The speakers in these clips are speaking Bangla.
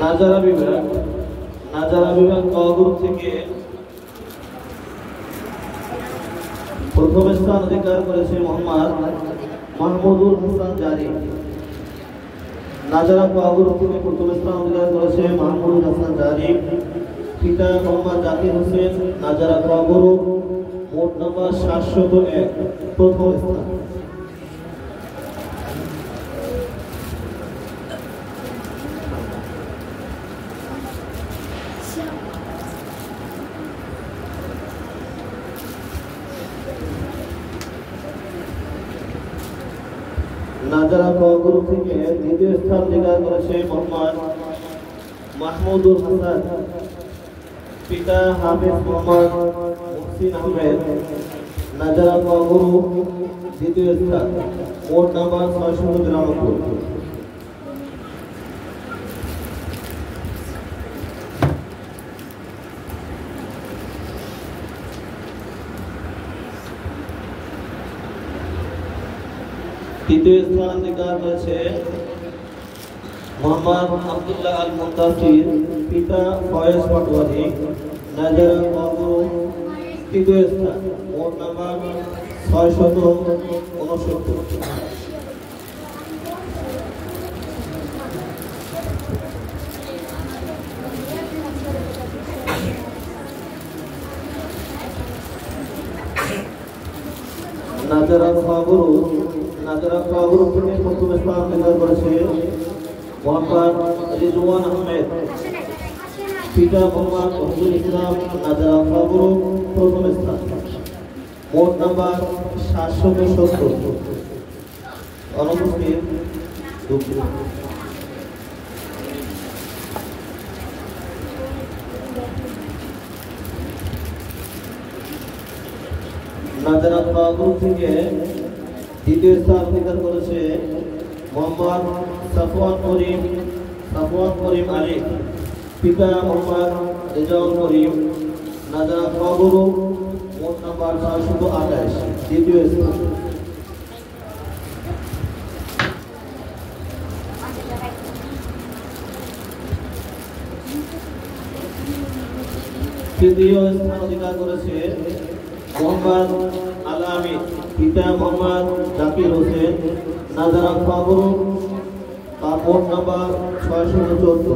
নাজারা বিভাগ ক গ্রুপ থেকে প্রথম স্থান অধিকার করেছে মোহাম্মদ মাহমুদুল হাসান জারি। নাজারা ক গ্রুপ থেকে প্রথম স্থান অধিকার করেছে মাহমুদুল হাসান জারি। পিতা মোহাম্মদ জাকির হোসেন। নাজারা ক গ্রুপ, মোট নাম্বার 701, প্রথম স্থান। নাজারা ক গ্রুপ থেকে দ্বিতীয় স্থান অধিকার করেছে মোহাম্মদ মাহমুদুল হাসান। পিতা হাফেজ মোহাম্মদ মুহসিন আহমেদ। নাজারা ক গ্রুপ, দ্বিতীয় স্থান, মোট নাম্বার 692। তৃতীয় স্থান অধিকার করেছে মোহাম্মদ আব্দুল্লাহ আল মুন্তাসির। পিতা ফয়েজ পাটোয়ারি। নাজারা ক গ্রুপ, তৃতীয় স্থান, মোট নাম্বার 669। নাজারা ক গ্রুপ থেকে প্রথম স্থান অধিকার করেছে মোহাম্মদ রিজওয়ান আহমেদ। পিতা মোহাম্মদ ফজলুল ইসলাম। নাজারা ক গ্রুপ, প্রথম স্থান, মোট নাম্বার 770। অনুপস্থিত নাজারা ক গ্রুপ থেকে দ্বিতীয় স্থান অধিকার করেছে মোহাম্মদ সাফওয়ান করিম আলী। পিতা মোহাম্মদ রেজাউল করিম। নাজারা ক গ্রুপ, মোট নাম্বার 628, দ্বিতীয় স্থান। তৃতীয় স্থান অধিকার করেছে মোহাম্মদ আলামিন। পিতা মোহাম্মদ জাকির হোসেন। নাজারা ক গ্রুপ, তার মোট নাম্বার 614।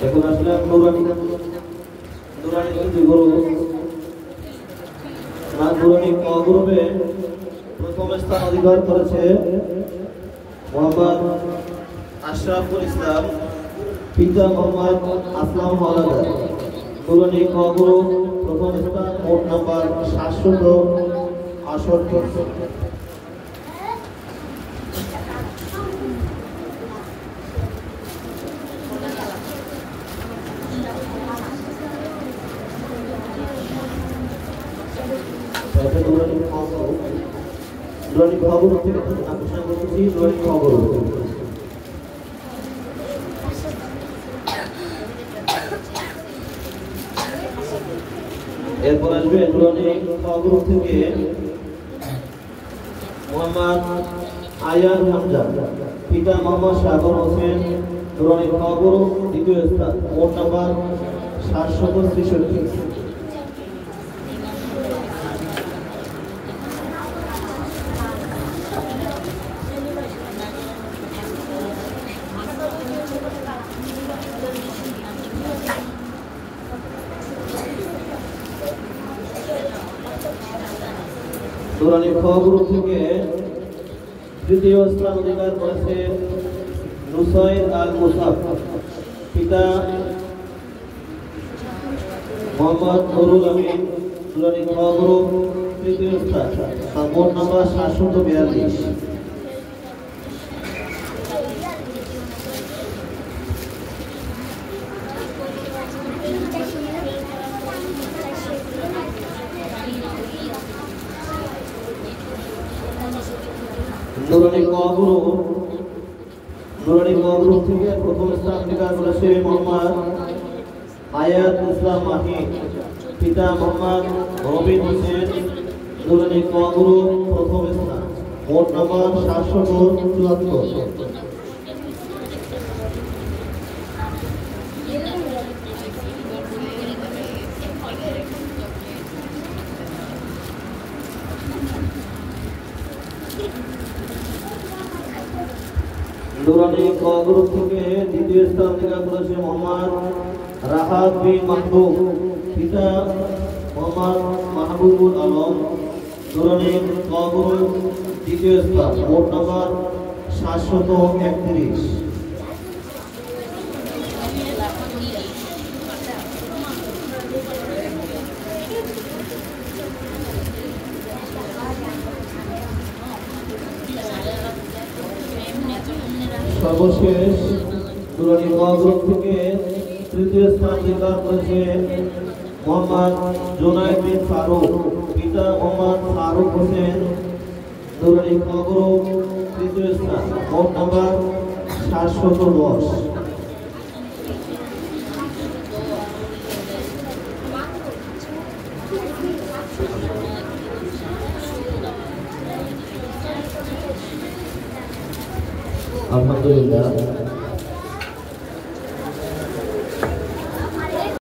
এখন আসলাম নুরানি ক গ্রুপে প্রথম স্থান অধিকার করেছে মোহাম্মদ আশরাফুল ইসলাম। পিতা মোহাম্মদ আসলাম হাওলাদার। নুরানি ক গ্রুপ, প্রথম স্থান, মোট নাম্বার 768। নুরানি ক গ্রুপ থেকে আকর্ষণ করতেছি নুরানি ক গ্রুপ। এরপর আসবে নুরানি ক গ্রুপ থেকে মোহাম্মদ আয়ান হামজা। পিতা মোহাম্মদ সাগর হোসেন। নুরানি ক গ্রুপ, দ্বিতীয় স্থান, মোট নাম্বার 763। নুরানি খ গ্রুপ থেকে তৃতীয় স্থান অধিকার করেছে নুসাইর আল মুসাফ। পিতা মোহাম্মদ নুরুল আমিন। নুরানি খ গ্রুপ, তৃতীয় স্থান, মোট নাম্বার 742। নুরানি ক গ্রুপ নুরানি গ্রুপ থেকে প্রথম স্থান অধিকার করেছে মোহাম্মদ আয়াত ইসলাম মাহি, পিতা মোহাম্মদ রবিন হোসেন। নুরানি গ্রুপ প্রথম স্থান, মোট নম্বর 774। নুরানি গ্রুপ থেকে দ্বিতীয় স্থান অধিকার করেছে মোহাম্মদ রাহাত বিন মাহবুব, পিতা মোহাম্মদ মাহবুবুল আলম। নুরানি গ্রুপ দ্বিতীয় স্থান, মোট নম্বর 731। সর্বশেষ নুরানি গ্রুপ থেকে তৃতীয় স্থান অধিকার করেছে মোহাম্মদ জুনায়েদ বিন ফারুক, পিতা মোহাম্মদ ফারুক হোসেন। নুরানি গ্রুপ তৃতীয় স্থান, মোট নম্বর 710। আলহামদুলিল্লাহ।